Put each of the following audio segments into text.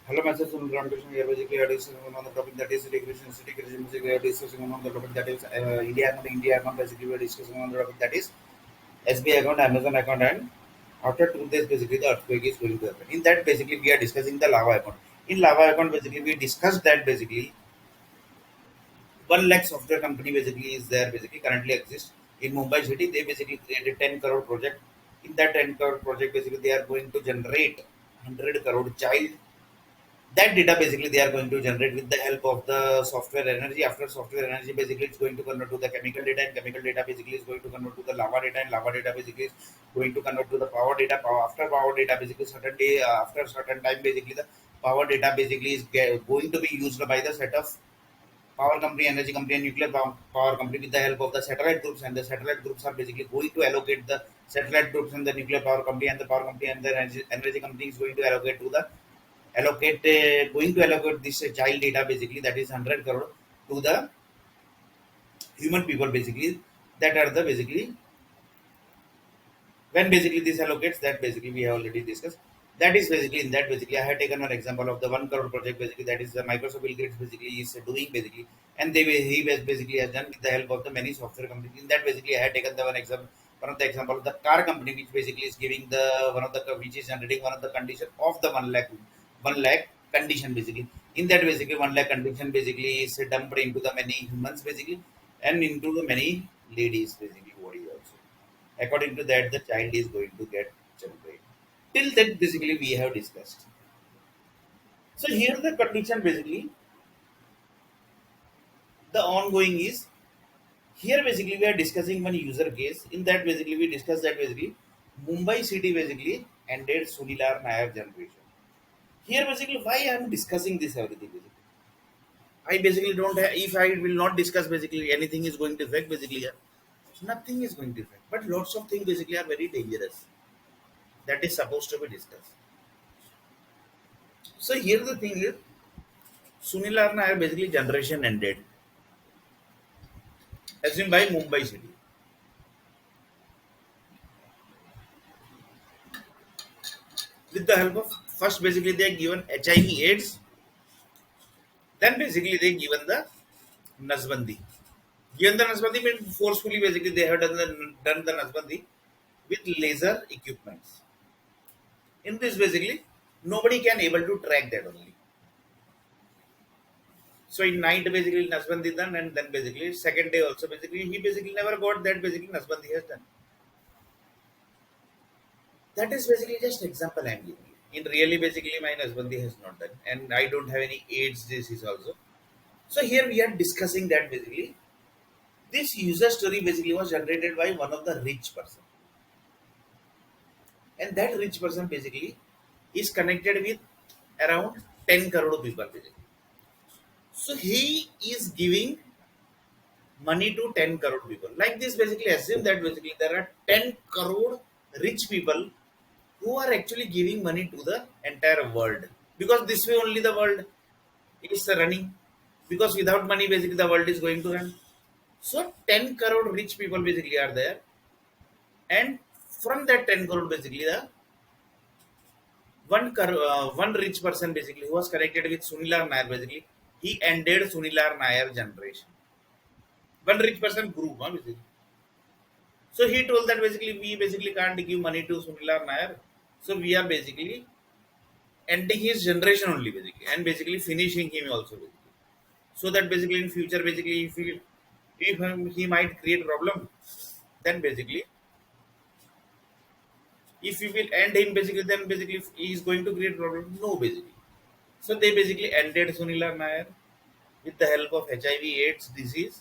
Hello, myself, Sunil Ramkrishnan. Here, basically, we are discussing on the topic that is city creation. City creation, basically, we are discussing on the topic that is India account. India account, basically, we are discussing on the topic that is SBI account, Amazon account, and after 2 days, basically, the earthquake is going to happen. In that, basically, we are discussing the lava account. In lava account, basically, we discussed that basically 1 lakh software company basically is there, basically currently exists in Mumbai city. They basically created 10 crore project. In that 10 crore project, basically, they are going to generate 100 crore child. That data basically they are going to generate with the help of the software energy. After software energy, basically it's going to convert to the chemical data, and chemical data basically is going to convert to the lava data, and lava data basically is going to convert to the power data. After power data, basically certain day after certain time, basically the power data basically is going to be used by the set of power company, energy company, and nuclear power company with the help of the satellite groups. And the satellite groups are basically going to allocate the satellite groups and the nuclear power company, and the power company and the energy company is going to allocate to the allocate going to allocate this child data basically that is 100 crore to the human people basically that are the basically when basically this allocates that basically we have already discussed. That is basically in that basically I had taken one example of the 1 crore project basically that is the Microsoft Bill Gates basically is doing basically, and he basically has done with the help of the many software companies. In that basically I had taken the one of the example of the car company which basically is giving the one of the which is generating one of the condition of the 1 lakh condition basically. In that basically 1 lakh condition basically is dumped into the many humans basically and into the many ladies basically body also. According to that, the child is going to get generated. Till that, basically, we have discussed. So here the condition basically, the ongoing is here basically we are discussing one user case. In that basically we discuss that basically Mumbai city basically ended Sunilar Nair generation. Here basically why I am discussing this everything basically. I basically don't have, if I will not discuss basically anything is going to affect basically here. Nothing is going to affect. But lots of things basically are very dangerous. That is supposed to be discussed. So here the thing is Sunil Nair basically generation ended, as in by Mumbai city. With the help of first basically they given HIV/AIDS, then basically they given the Nasbandi. Given the Nasbandi means forcefully basically they have done the Nasbandi with laser equipments. In this basically nobody can able to track that only. So in night basically Nasbandi done, and then basically second day also basically he basically never got that basically Nasbandi has done. That is basically just example I'm giving you. In really, basically, my husband has not done, and I don't have any AIDS disease also. So here we are discussing that basically this user story basically was generated by one of the rich person, and that rich person basically is connected with around 10 crore people basically. So he is giving money to 10 crore people. Like this, basically assume that basically there are 10 crore rich people who are actually giving money to the entire world, because this way only the world is running, because without money basically the world is going to run. So 10 crore rich people basically are there, and from that 10 crore basically the one rich person basically who was connected with Sunilar Nair basically he ended Sunilar Nair generation. One rich person group, huh, basically. So he told that basically we basically can't give money to Sunilar Nair, so we are basically ending his generation only basically, and basically finishing him also basically. So that basically in future basically he might create problem, then basically if we will end him basically, then basically he is going to create problem. No basically. So they basically ended Sunila Nair with the help of HIV/AIDS disease,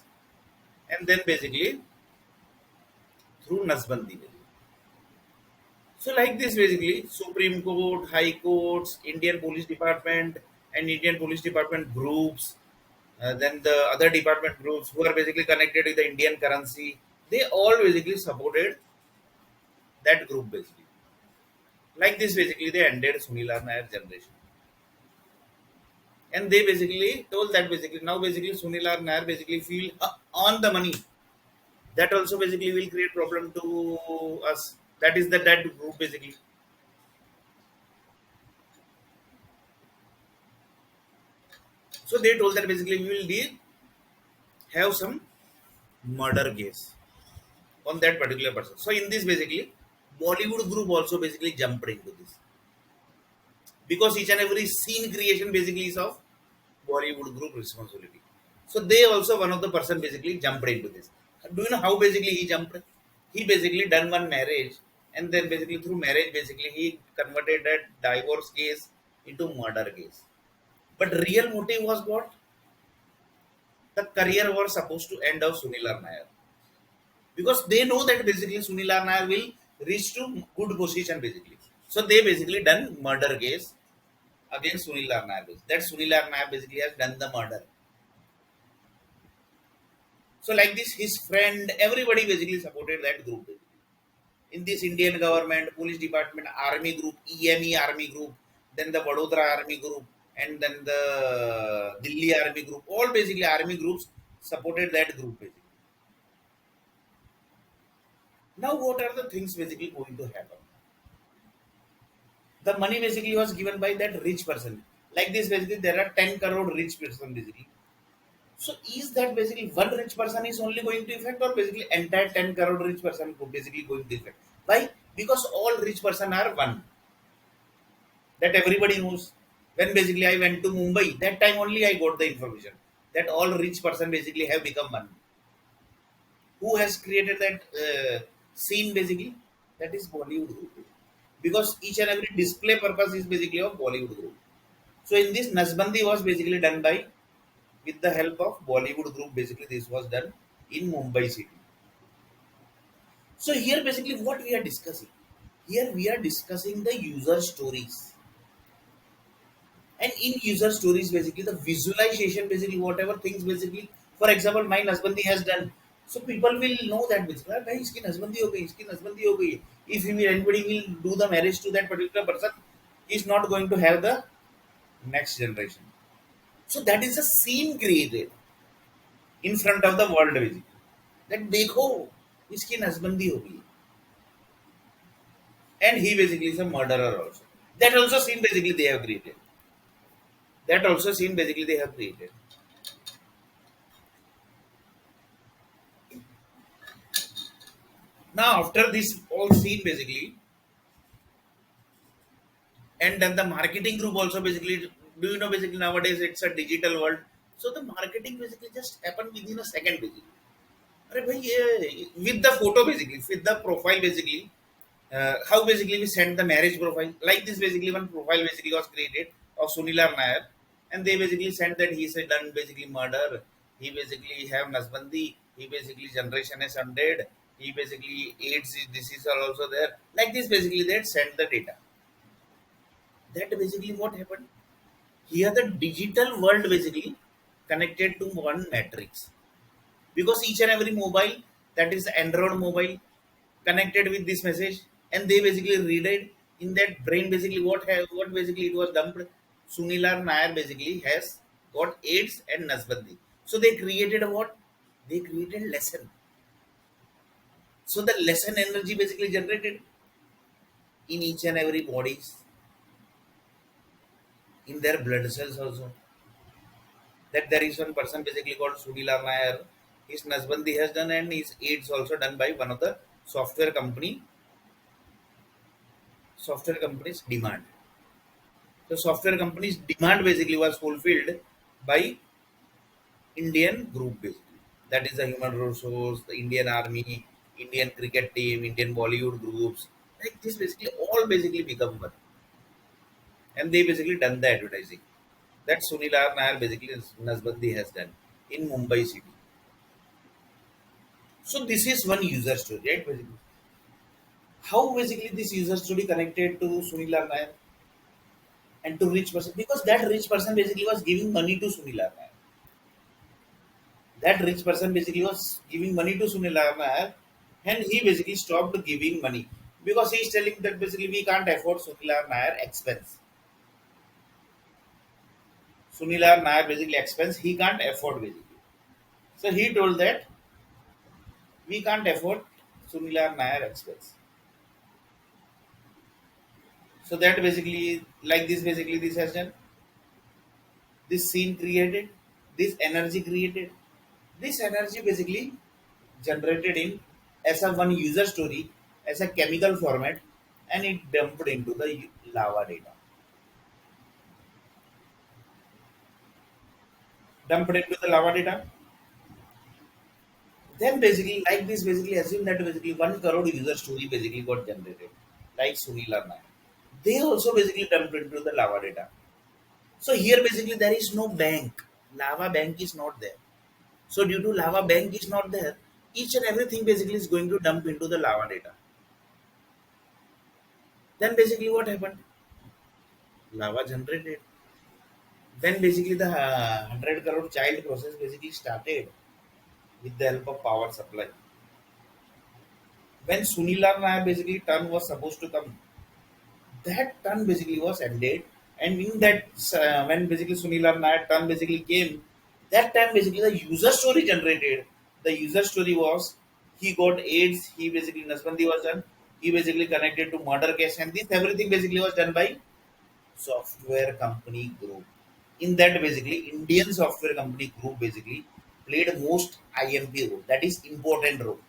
and then basically through Nasbandi. Basically. So like this basically Supreme Court, High Courts, Indian Police Department and Indian Police Department groups, then the other department groups who are basically connected with the Indian currency, they all basically supported that group basically. Like this basically they ended Sunil Nair generation. And they basically told that basically now basically Sunil Nair basically feel on the money. That also basically will create problem to us. That is the that group basically. So they told that basically we will have some murder case on that particular person. So in this basically, Bollywood group also basically jumped into this because each and every scene creation basically is of Bollywood group responsibility. So they also one of the person basically jumped into this. Do you know how basically he jumped? He basically done one marriage and then basically through marriage basically he converted that divorce case into murder case. But real motive was what? The career was supposed to end of Sunil Nair because they know that basically Sunil Nair will reach to good position basically. So they basically done murder case against Sunil Nair. That Sunil Nair basically has done the murder. So like this, his friend, everybody basically supported that group. In this Indian government, police department, army group, EME army group, then the Vadodara army group, and then the Delhi army group, all basically army groups supported that group basically. Now what are the things basically going to happen? The money basically was given by that rich person. Like this basically there are 10 crore rich person basically. So is that basically one rich person is only going to affect or basically entire 10 crore rich person basically going to affect? Why? Because all rich person are one. That everybody knows. When basically I went to Mumbai, that time only I got the information that all rich person basically have become one. Who has created that scene basically? That is Bollywood group. Because each and every display purpose is basically of Bollywood group. So in this Nasbandi was basically done by with the help of Bollywood group. Basically this was done in Mumbai city. So here basically what we are discussing. Here we are discussing the user stories. And in user stories, basically the visualization, basically whatever things basically, for example, my Nasbandi has done. So people will know that basically, "Ah, bhai, iski Nasbandi ho gayi, iski Nasbandi ho gayi." If he will, anybody will do the marriage to that particular person, he is not going to have the next generation. So that is a scene created in front of the world basically. That देखो इसकी नसबंदी होगी and he basically is a murderer also. That also scene basically they have created. That also scene basically they have created. Now after this all scene basically, and then the marketing group also basically, do you know basically nowadays it's a digital world. So the marketing basically just happened within a second basically. अरे भाई ये with the photo basically, with the profile basically, how basically we send the marriage profile like this basically one profile basically was created of Sunilar Nair and they basically sent that he said done basically murder, he basically have Nasbandi, he basically generation is undead, he basically AIDS disease are also there, like this basically they send the data. That basically what happened here, the digital world basically connected to one matrix because each and every mobile, that is Android mobile, connected with this message and they basically read it in that brain basically what basically it was dumped. Sunilar Nair basically has got AIDS and Nasbandi, so they created a what, they created lesson. So the lesson energy basically generated in each and every bodies, in their blood cells also, that there is one person basically called Sudila Nair. His Nasbandi has done and his AIDS also done by one of the software company, software company's demand. The software company's demand basically was fulfilled by Indian group basically. That is the human resource, the Indian army, Indian cricket team, Indian Bollywood groups. Like this basically all basically become one. And they basically done the advertising. That Sunil R. Nair basically Nasbandi has done in Mumbai city. So this is one user story, right? Basically. How basically this user story connected to Sunil R. Nair and to rich person? Because that rich person basically was giving money to Sunil R. Nair. That rich person basically was giving money to Sunil R. Nair and he basically stopped giving money because he is telling that basically we can't afford Sunil R. Nair expense. Sunil R. Nair basically expense he can't afford basically. So he told that we can't afford Sunil R. Nair expense. So that basically like this basically this has done. this scene created, this energy created, this energy basically generated in as a one user story, as a chemical format, and it dumped into the lava data. Dumped into the lava data. Then basically, like this, basically assume that basically 1 crore user story basically got generated, like Sunil or Nair. They also basically dumped into the lava data. So here basically there is no bank. Lava bank is not there. So due to lava bank is not there, each and everything basically is going to dump into the lava data. Then basically what happened? Lava generated. Then basically the 100 crore child process basically started with the help of power supply. When Sunila Nair basically turn was supposed to come, that turn basically was ended. And in that, when basically Sunila Nair turn basically came, that time basically the user story generated. The user story was he got AIDS, he basically Nasbandi was done, he basically connected to murder case, and this everything basically was done by software company group. In that basically Indian software company group basically played most IMP role, that is important role.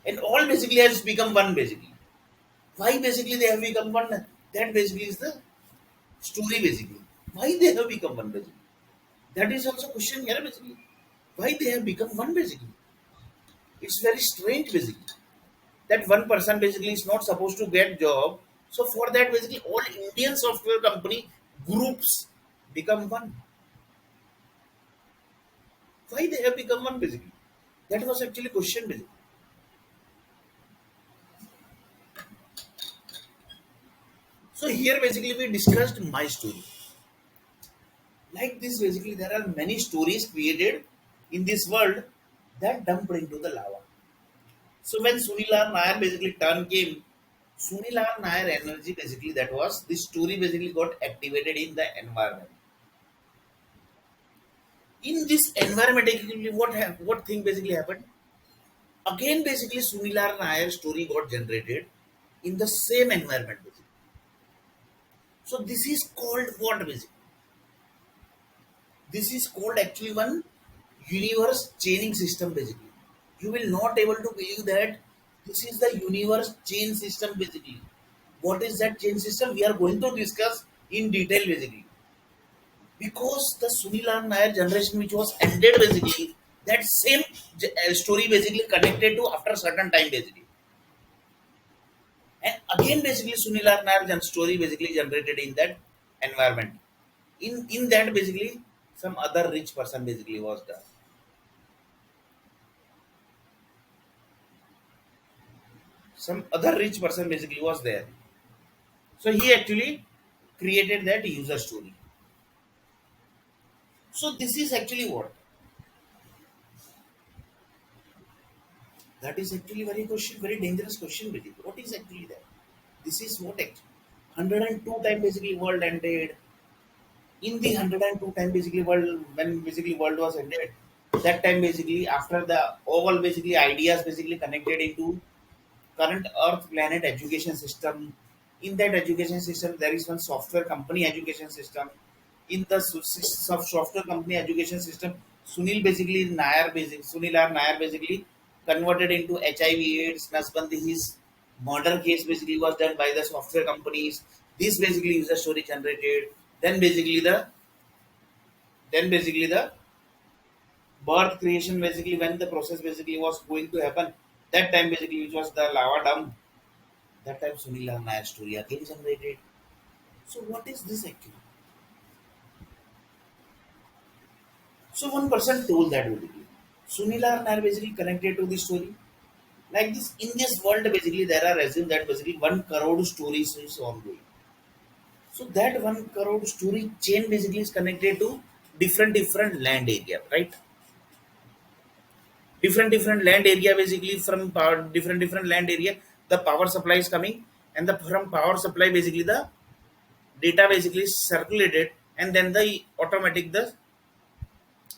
And all basically has become one basically. Why basically they have become one? That basically is the story basically. Why they have become one basically? That is also question here basically. Why they have become one basically? It's very strange basically. That one person basically is not supposed to get job. So for that basically all Indian software company groups become one. Why they have become one basically? That was actually question basically. So here basically we discussed my story. Like this basically there are many stories created in this world that dumped into the lava. So when Sunilar Nair basically turn came, Sunilar Nair energy basically that was this story basically got activated in the environment. In this environment, actually, what thing basically happened? Again, basically Sunilar Nair story got generated in the same environment. Basically. So this is called what basically? This is called actually one universe chaining system basically. You will not able to believe that this is the universe chain system basically. What is that chain system? We are going to discuss in detail basically. Because the Sunilan Nair generation which was ended basically, that same story basically connected to after certain time basically. And again basically Sunilan Nair story basically generated in that environment. In that basically some other rich person basically was done. Some other rich person basically was there. So he actually created that user story. So this is actually what? That is actually very question, very dangerous question basically. What is actually that? This is what actually 102 time basically world ended. In the 102 time basically world when basically world was ended. That time basically after the all basically ideas basically connected into current Earth planet education system. In that education system, there is one software company education system. In the software company education system, Sunil R. Nair basically converted into HIV/AIDS, Nasbandi. His murder case basically was done by the software companies. This basically user story generated. Then basically the then basically the birth creation basically when the process basically was going to happen. That time basically which was the lava dump. That time Sunil Nair story again generated. So what is this actually? So one person told that basically. Sunil Nair basically connected to this story. Like this in this world basically there are assumed that basically 1 crore stories is ongoing. So that 1 crore story chain basically is connected to different land area, right? Different land area basically from power different land area the power supply is coming and the from power supply basically the data basically is circulated and then the automatic the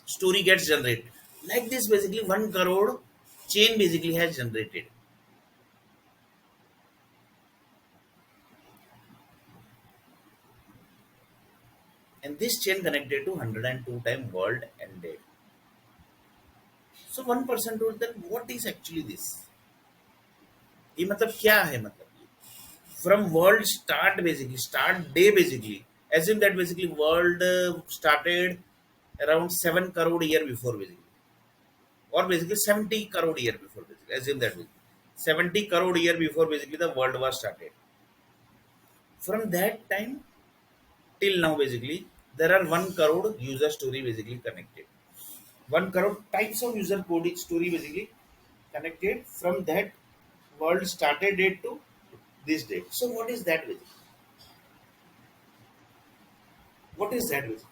story gets generated like this basically 1 crore chain basically has generated. and this chain connected to 102 time world ended. So one person told that what is actually this? ये मतलब क्या है मतलब ये? From world start basically start day basically assume that basically world started around 7 crore year before basically or basically 70 crore year before basically assume that basically 70 crore year before basically the world was started. From that time till now basically there are 1 crore user story basically connected, 1 crore types of user coding story basically connected from that world started date to this date. So what is that basically? What is that basically?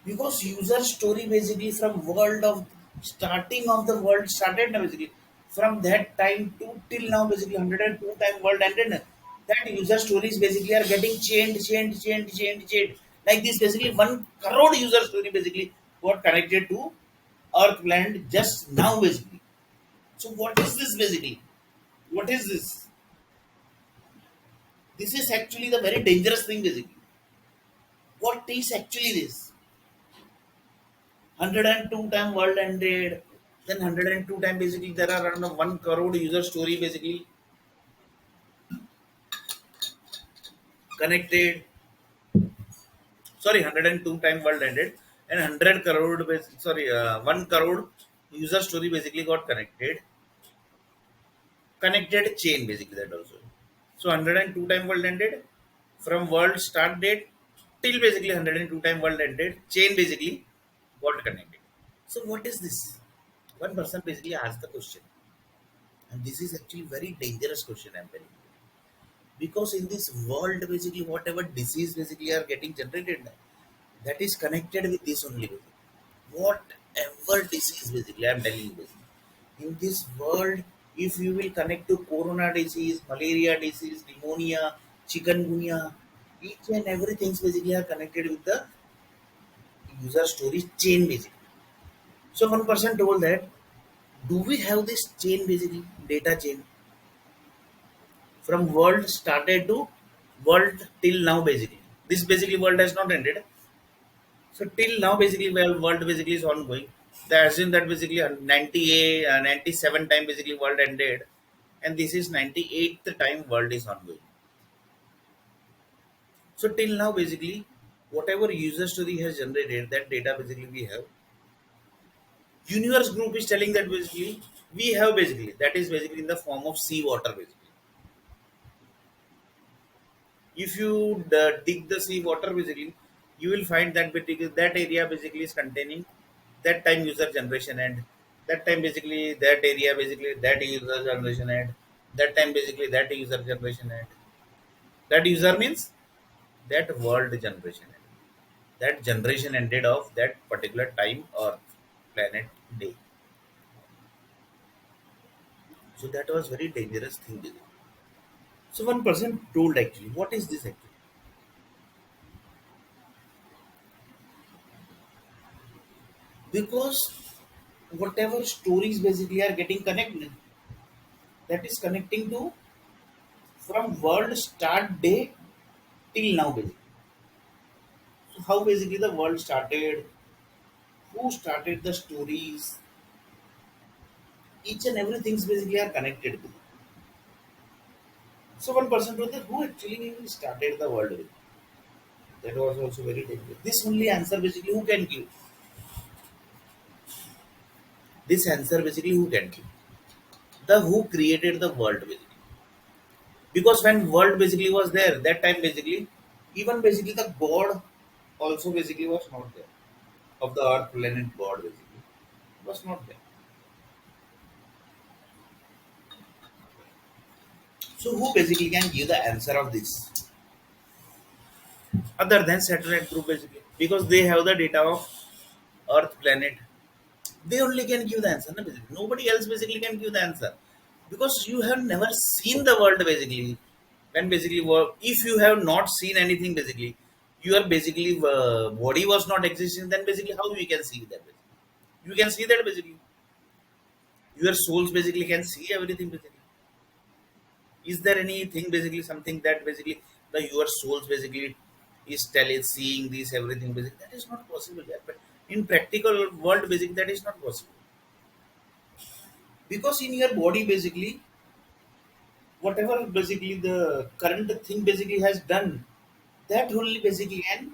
Because user story basically from world of starting of the world started na basically from that time to till now basically 102 time world ended na, that user stories basically are getting changed like this basically 1 crore user story basically got connected to earth planet just now basically. So what is this basically? What is this? This is actually the very dangerous thing basically. What is actually this? 102 time world ended, then 102 time basically there are around 1 crore user story basically connected. Sorry, 102 time world ended and 100 crore sorry 1 crore user story basically got connected chain basically that also. So 102 time world ended from world start date till basically 102 time world ended chain basically got connected. So what is this? One person basically asked the question, and this is actually very dangerous question I'm telling you. Because in this world basically whatever disease basically are getting generated now, that is connected with this only basically. Whatever disease basically I'm telling you basically. In this world, if you will connect to corona disease, malaria disease, pneumonia, chikungunya, each and everything basically are connected with the user story chain basically. So one person told that, do we have this chain basically, data chain from world started to world till now basically. This basically world has not ended. So till now basically well world basically is ongoing. They assume that basically 98, 97 time basically world ended, and this is 98th time world is ongoing. So till now basically whatever user story has generated that data basically we have. Universe group is telling that basically we have basically that is basically in the form of sea water basically. If you dig the sea water basically you will find that basically that area basically is containing that time user generation and that time basically that area basically that user generation and that time basically that user generation and that user means that world generation and that generation ended of that particular time or planet day. So that was very dangerous thing basically. So one person told actually what is this actually, because whatever stories basically are getting connected, that is connecting to from world start day till now basically. So how basically the world started, who started the stories, each and everything basically are connected with it. So one person told that who actually started the world with. That was also very dangerous. This only answer basically who can give. This answer basically who can give. The who created the world basically. Because when world basically was there, that time basically, even basically the God also basically was not there. Of the earth planet God basically was not there. So who basically can give the answer of this other than satellite group basically? Because they have the data of earth planet. They only can give the answer. No, basically. Nobody else basically can give the answer. Because you have never seen the world basically. When basically if you have not seen anything basically, your basically body was not existing, then basically how we can see that basically? You can see that basically. Your souls basically can see everything basically. Is there anything basically something that basically the your souls basically is telling, seeing this everything. Basically, that is not possible. Yeah. But in practical world, basically, that is not possible because in your body, basically, whatever basically the current thing basically has done, that only basically can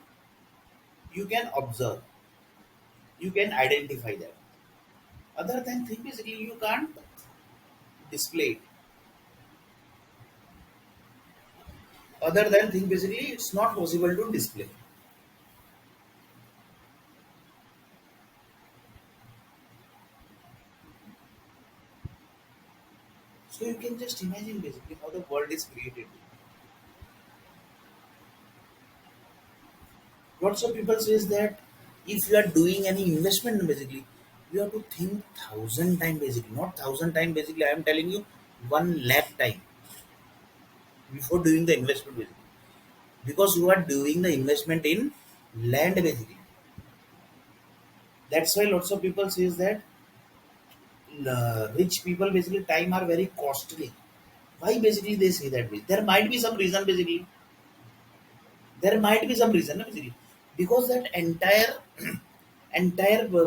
you can observe, you can identify that. Other than thing, basically, you can't display it. Other than thing, basically, it's not possible to display. So you can just imagine basically how the world is created. Lots of people says that if you are doing any investment basically, you have to think thousand time basically, not thousand time basically. I am telling you 1 lakh time before doing the investment basically, because you are doing the investment in land basically. That's why lots of people says that rich people basically time are very costly. Why basically they say that? There might be some reason basically. There might be some reason basically because that entire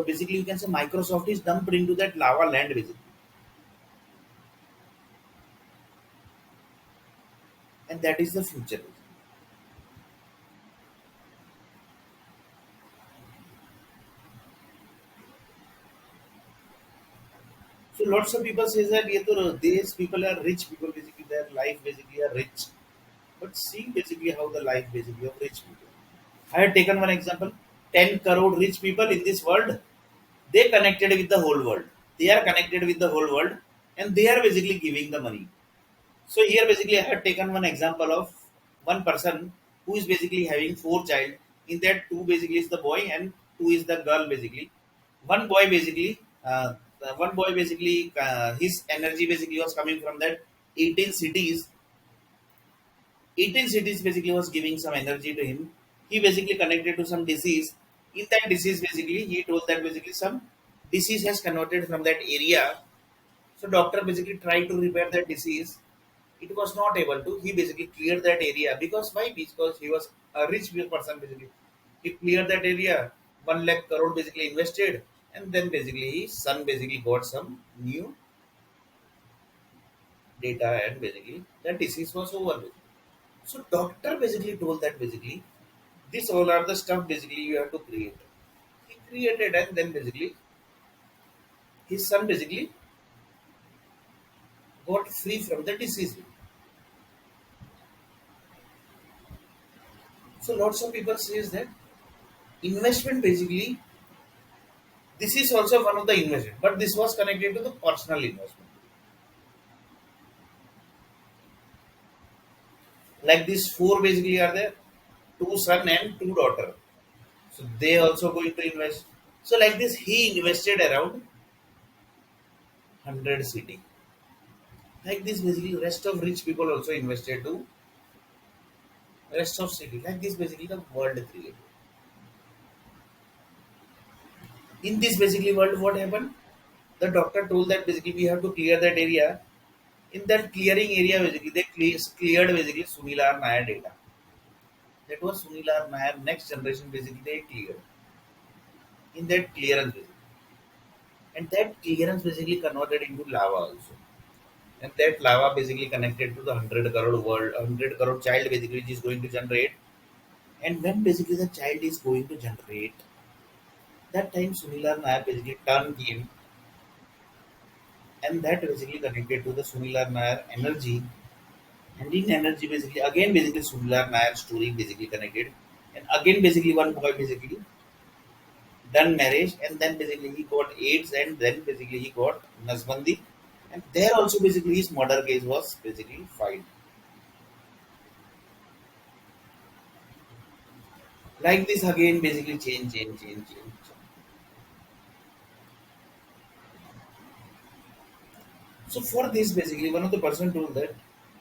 basically you can say Microsoft is dumped into that lava land basically, and that is the future. So lots of people say that ये तो these people are rich people basically, their life basically are rich, but see basically how the life basically of rich people. I had taken one example: 10 crore rich people in this world. They connected with the whole world. They are connected with the whole world, and they are basically giving the money. So here basically I have taken one example of one person who is basically having four child. In that two basically is the boy and two is the girl basically. One boy basically, one boy basically his energy basically was coming from that 18 cities. 18 cities basically was giving some energy to him. He basically connected to some disease. In that disease basically he told that basically some disease has converted from that area. So doctor basically tried to repair that disease. It was not able to. He basically cleared that area because why? Because he was a rich person basically. He cleared that area. 1 lakh crore basically invested, and then basically his son basically got some new data, and basically that disease was over. So doctor basically told that basically this all are the stuff basically you have to create. He created, and then basically his son basically got free from the disease. So lots of people says that investment basically, this is also one of the investment, but this was connected to the personal investment. Like these four basically are there, two son and two daughter. So they also going to invest. So like this, he invested around 100 city. Like this, basically, rest of rich people also invested to rest of city. Like this, basically, the world created. In this basically world, what happened? The doctor told that basically we have to clear that area. In that clearing area, basically they cleared basically Sunilar Naya data. That was Sunilar Naya next generation. Basically, they cleared in that clearance, basically. And that clearance basically converted into lava also. And that lava basically connected to the 100 crore world, 100 crore child basically which is going to generate. And when basically the child is going to generate, that time Sunilar Nair basically turn came, and that basically connected to the Sunilar Nair energy. And in energy basically again basically Sunilar Nair story basically connected. And again basically one boy basically done marriage, and then basically he got AIDS, and then basically he got Nasbandi, and there also basically his murder case was basically filed. Like this again basically change. So for this basically one of the person told that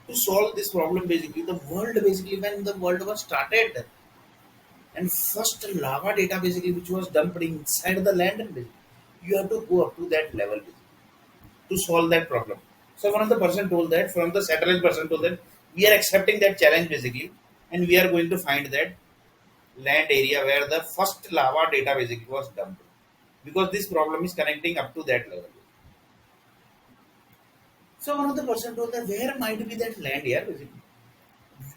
to solve this problem basically the world basically when the world was started, and first lava data basically which was dumped inside the land, and basically, you have to go up to that level basically, to solve that problem. So one of the person told that, from the satellite person told that we are accepting that challenge basically, and we are going to find that. land area where the first lava data basically was dumped, because this problem is connecting up to that level. So one of the person told that where might be that land here basically,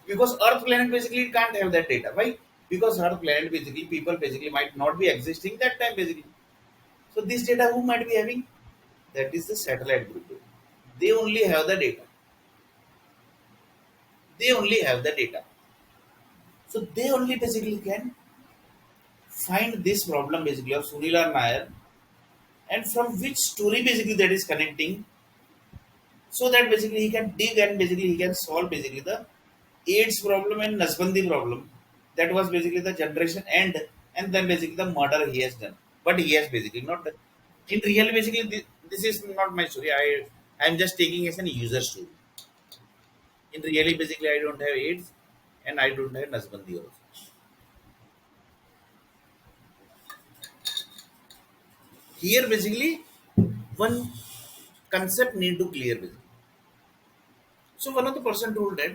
because Earth planet basically can't have that data. Why? Because Earth planet basically people basically might not be existing that time basically. So this data who might be having? That is the satellite group. They only have the data. They only have the data. So they only basically can find this problem basically of Sunil Nair, and from which story basically that is connecting, so that basically he can dig and basically he can solve basically the AIDS problem and Nasbandi problem. That was basically the generation end, and then basically the murder he has done. But he has basically not done. In real, basically this is not my story. I'm just taking as an user story. In really, basically I don't have AIDS, and I don't have Nasbandi also. Here basically one concept need to clear basically. So one of the person told that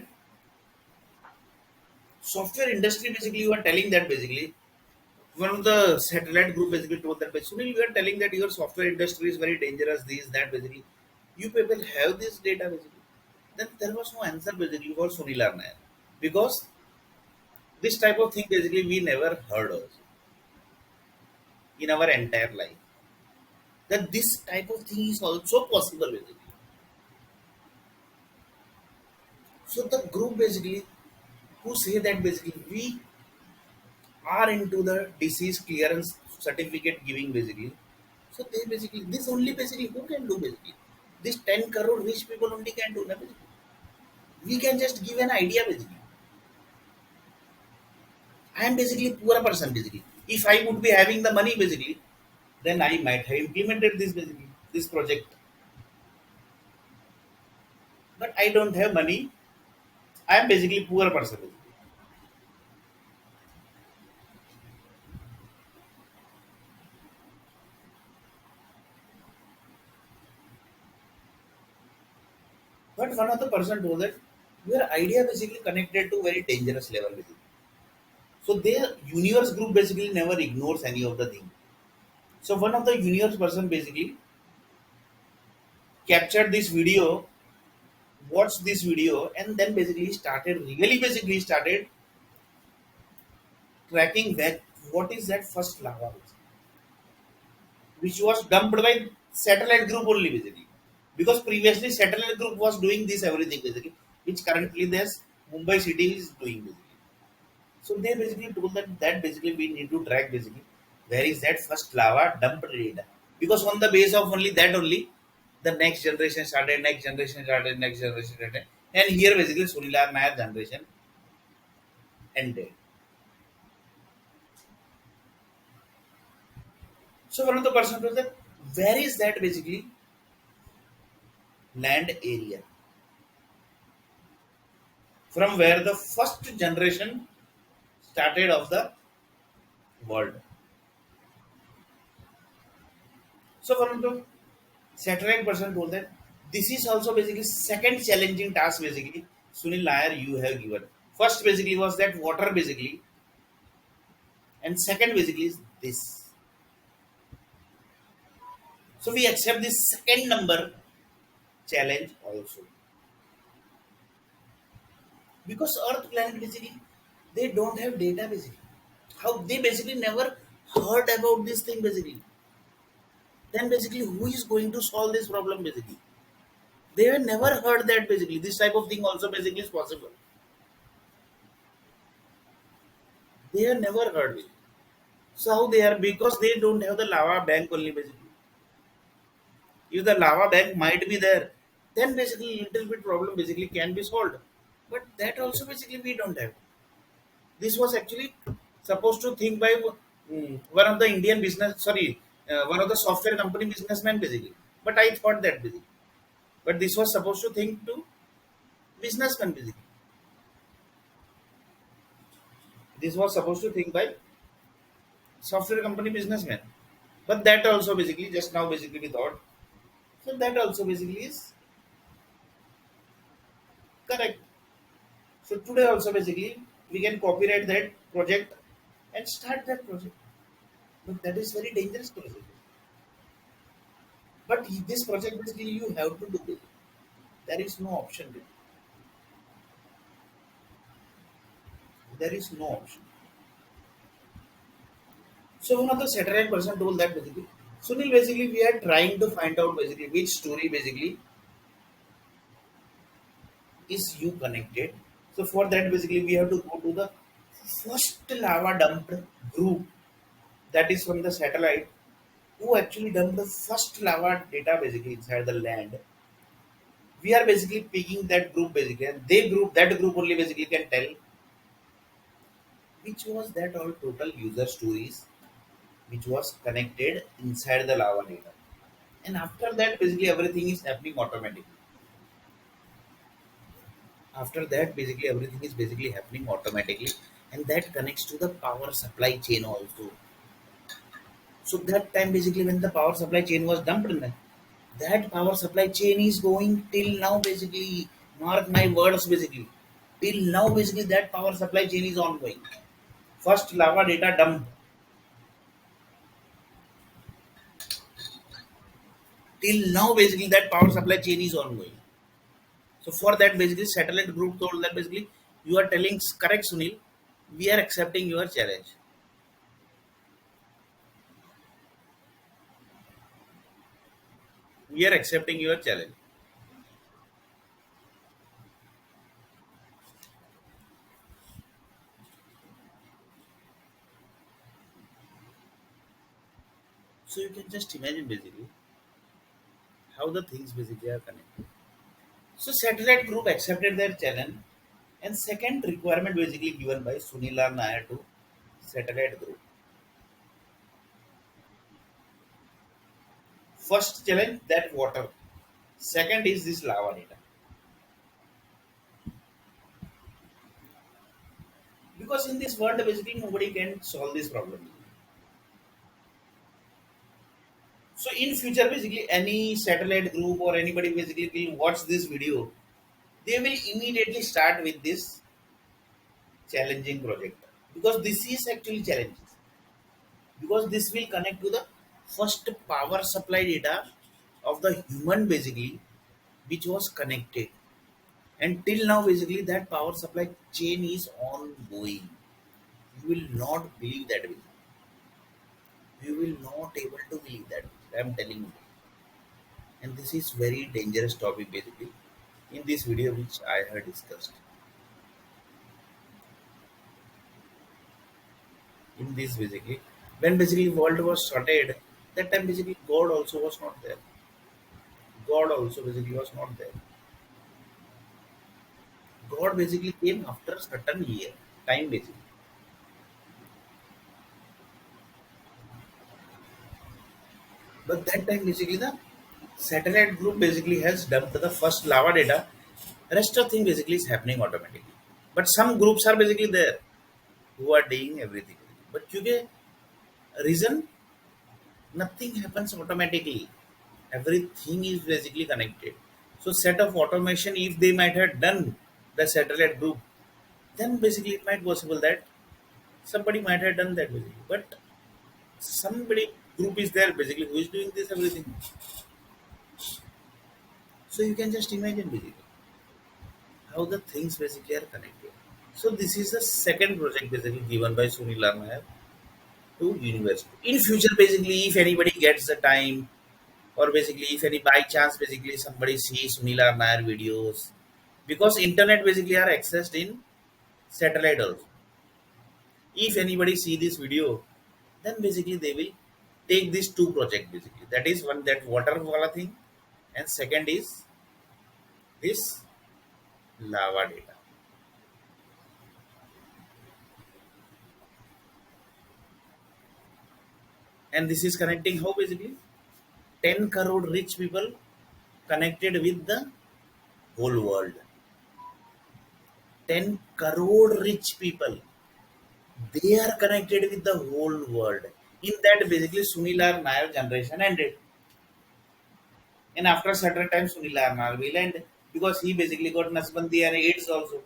software industry basically you are telling that basically one of the satellite group basically told that basically you are telling that your software industry is very dangerous, this that basically you people have this data basically. Then there was no answer basically for Sunil Nair, because this type of thing basically we never heard of in our entire life, that this type of thing is also possible basically. So the group basically who say that basically we are into the disease clearance certificate giving basically. So they basically this only basically who can do basically. This 10 crore rich people only can do na basically. We can just give an idea basically. I am basically poor person basically. If I would be having the money basically, then I might have implemented this basically, this project. But I don't have money. I am basically poor person basically. But one of the person told that your idea basically connected to very dangerous level basically. So their universe group basically never ignores any of the thing. So one of the universe person basically captured this video, watched this video, and then basically started really basically started tracking that what is that first lava which was dumped by satellite group only basically. Because previously satellite group was doing this everything basically, which currently this Mumbai city is doing basically. So they basically told that basically we need to track basically where is that first lava dumped data. Because on the base of only that only the next generation started, next generation started. And here basically Sunilar Nair generation ended. So one of the person told that where is that basically land area from where the first generation started of the world. So one of the satellite person told that this is also basically second challenging task basically Sunil Nair you have given. First basically was that water basically, and second basically is this. So we accept this second number challenge also, because Earth planet basically they don't have data basically. How they basically never heard about this thing basically. Then basically who is going to solve this problem basically? They have never heard that basically this type of thing also basically is possible. They have never heard it. So how they are, because they don't have the lava bank only basically. If the lava bank might be there, then basically little bit problem basically can be solved. But that also basically we don't have. This was actually supposed to think by one of the Indian business, sorry, one of the software company businessman basically. But I thought that basically. But this was supposed to think to businessman basically. This was supposed to think by software company businessman. But that also basically just now basically we thought. So that also basically is correct. So today also basically we can copyright that project and start that project. But that is very dangerous project. But this project basically you have to do it. There is no option. There is no option. So one of the satellite person told that basically, Sunil, basically we are trying to find out basically which story basically is you connected. So for that basically we have to go to the first lava dumped group that is from the satellite who actually dumped the first lava data basically inside the land. We are basically picking that group basically, and they group that group only basically can tell which was that all total user stories which was connected inside the lava data. And after that, basically everything is happening automatically. After that, basically everything is basically happening automatically, and that connects to the power supply chain also. So that time, basically, when the power supply chain was dumped, that power supply chain is going till now. Basically, mark my words. Basically, till now, basically that power supply chain is ongoing. First lava data dumped. Till now, basically that power supply chain is ongoing. So for that, basically, satellite group told that basically you are telling correct, Sunil. We are accepting your challenge. We are accepting your challenge. So you can just imagine basically how the things basically are connected. So satellite group accepted their challenge, and second requirement basically given by Sunila Nair to satellite group. First challenge that water. Second is this lava data. Because in this world basically nobody can solve this problem. So in future basically any satellite group or anybody basically will watch this video, they will immediately start with this challenging project because this is actually challenge, because this will connect to the first power supply data of the human basically which was connected, and till now basically that power supply chain is ongoing. You will not believe that way. You will not able to believe that. I'm telling you, and this is very dangerous topic basically in this video which I had discussed. In this basically when basically world was started, that time basically God also was not there. God also basically was not there. God basically came after certain year time basically. But that time basically the satellite group basically has dumped the first lava data. Rest of thing basically is happening automatically. But some groups are basically there who are doing everything. But क्योंकि reason nothing happens automatically. Everything is basically connected. So set of automation if they might have done the satellite group, then basically it might possible that somebody might have done that basically. But somebody group is there basically who is doing this everything. So you can just imagine basically how the things basically are connected. So this is the second project basically given by Sunil Nair to university. In future, basically, if anybody gets the time, or basically if any by chance basically somebody sees Sunil Nair videos, because internet basically are accessed in satellite also. If anybody see this video, then basically they will take these two project basically. That is one that water wala thing, and second is this lava data. And this is connecting how basically 10 crore rich people connected with the whole world. 10 crore rich people, they are connected with the whole world. In that basically Sunil R Nair generation ended, and after certain time Sunil R Nair will end because he basically got Nasbandi and AIDS also.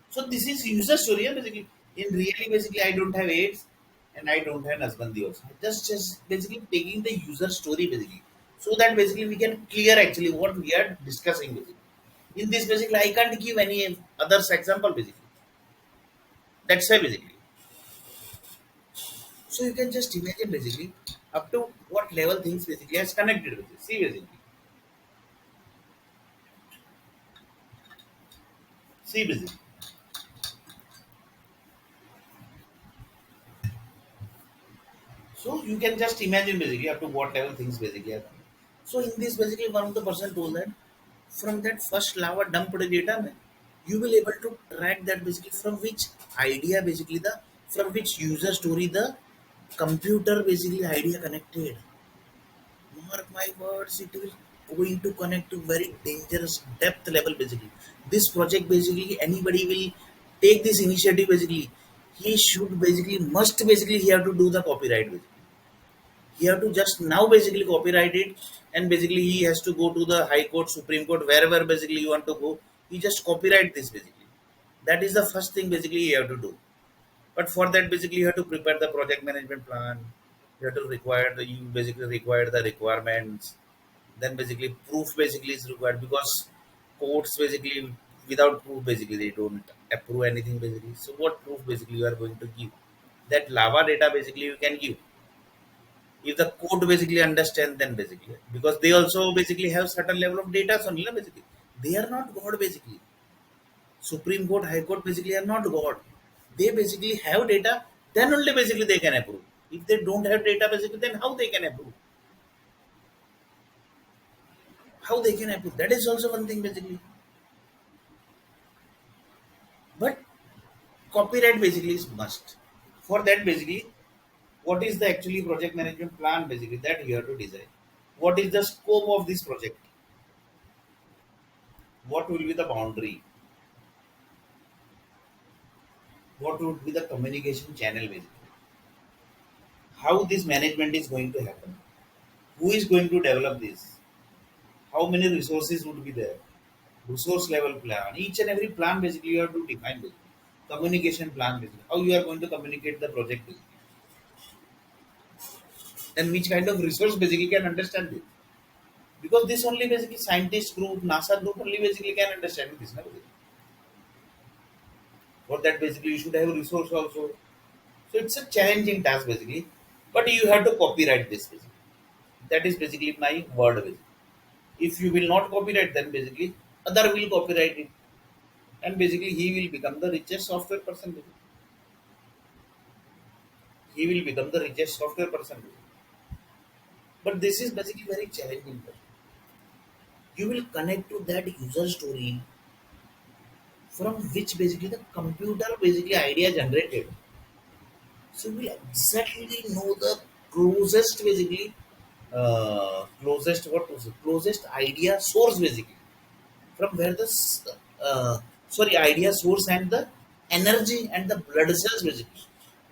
So this is user story basically. In really, basically, I don't have AIDS and I don't have Nasbandi also. Just basically taking the user story basically, so that basically we can clear actually what we are discussing basically. In this basically, I can't give any others example basically. That's why basically. So you can just imagine basically up to what level things basically has connected with it. See basically. See basically. So you can just imagine basically up to what level things basically are. So in this basically one of the person told that from that first lava dumped data man, you will able to track that basically from which idea basically the from which user story the computer basically idea connected. Mark my words, it will going to connect to very dangerous depth level basically. This project basically anybody will take this initiative basically. He should basically must basically he have to do the copyright basically. He have to just now basically copyright it and basically he has to go to the high court, supreme court, wherever basically you want to go. He just copyright this basically. That is the first thing basically you have to do. But for that basically you have to prepare the project management plan. You have to require the you basically require the requirements. Then basically proof basically is required because courts basically without proof basically they don't approve anything basically. So what proof basically you are going to give? That lava data basically you can give if the court basically understand then basically because they also basically have certain level of data only basically they are not god basically. Supreme Court, High Court basically are not god. They basically have data, then only basically they can approve. If they don't have data basically, then how they can approve? How they can approve? That is also one thing basically. But copyright basically is must. For that basically, what is the actually project management plan basically that you have to design? What is the scope of this project? What will be the boundary? What would be the communication channel basically? How this management is going to happen? Who is going to develop this? How many resources would be there? Resource level plan. Each and every plan basically you have to define basically. Communication plan basically. How you are going to communicate the project basically. And which kind of resource basically can understand this. Because this only basically scientist group, NASA group only basically can understand this. No? For that basically you should have a resource also. So it's a challenging task basically. But you have to copyright this basically. That is basically my word basically. If you will not copyright then basically other will copyright it. And basically he will become the richest software person. Basically. He will become the richest software person. But this is basically very challenging. You will connect to that user story from which basically the computer basically idea generated. So we exactly know the closest basically closest what was it? Closest idea source basically from where the sorry idea source and the energy and the blood cells basically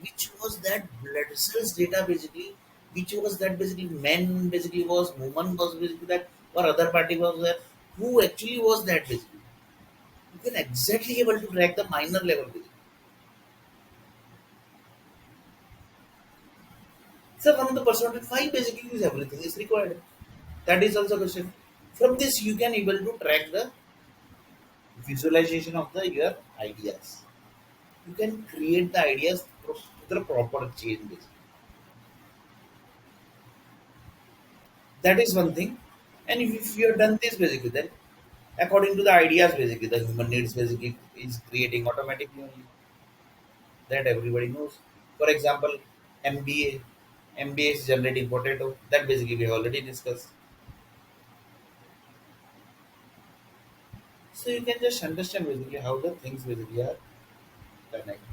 which was that blood cells data basically which was that basically men basically was woman was basically that or other party was there who actually was that basically you can exactly able to track the minor level basically. So one of the percentage why basically is everything is required. That is also question. From this you can able to track the visualization of the your ideas. You can create the ideas through the proper changes. That is one thing. And if you have done this basically, then according to the ideas basically, the human needs basically is creating automatically only. That everybody knows. For example, MBA is generating potato. That basically we have already discussed. So you can just understand basically how the things basically are connected.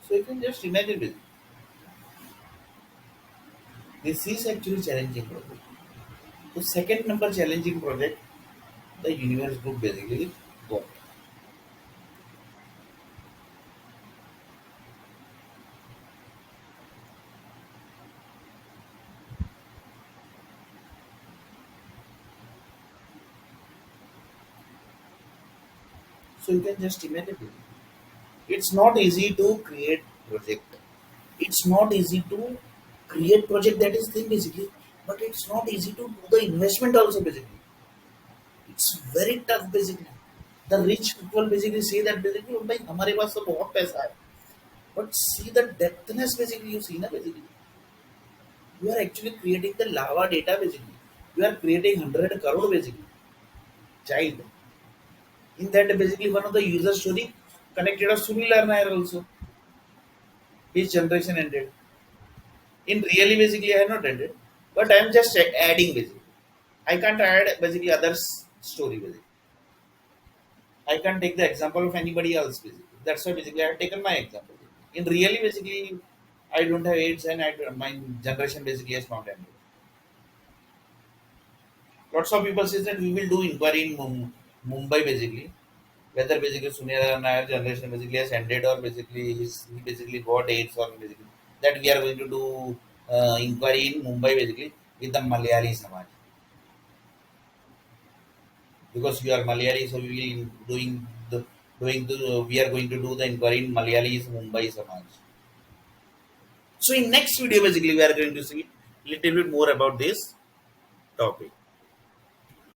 So you can just imagine basically. This is actually challenging project. The second number challenging project, the universe group basically got. So you can just imagine it. It's not easy to create project. It's not easy to create project, that is thing basically, but it's not easy to do the investment also basically. It's very tough basically. The rich people basically say that basically, "Oh, भाई हमारे पास तो बहुत पैसा है." But see the depthness basically you see na basically. You are actually creating the lava data basically. You are creating 100 crore basically child. In that basically one of the user story connected a similar Nair also. His generation ended. In really basically I have not ended, but I am just adding basically. I can't add basically others story basically. I can't take the example of anybody else basically. That's why basically I have taken my example. In really basically I don't have AIDS and my generation basically has not ended. Lots of people say that we will do inquiry in Mumbai basically. Whether basically Sunil Nair generation basically has ended or basically he basically got AIDS or basically that we are going to do inquiry in Mumbai basically with the Malayali Samaj, because we are Malayali, so we will doing the we are going to do the inquiry in Malayali's Mumbai Samaj. So in next video basically we are going to see little bit more about this topic.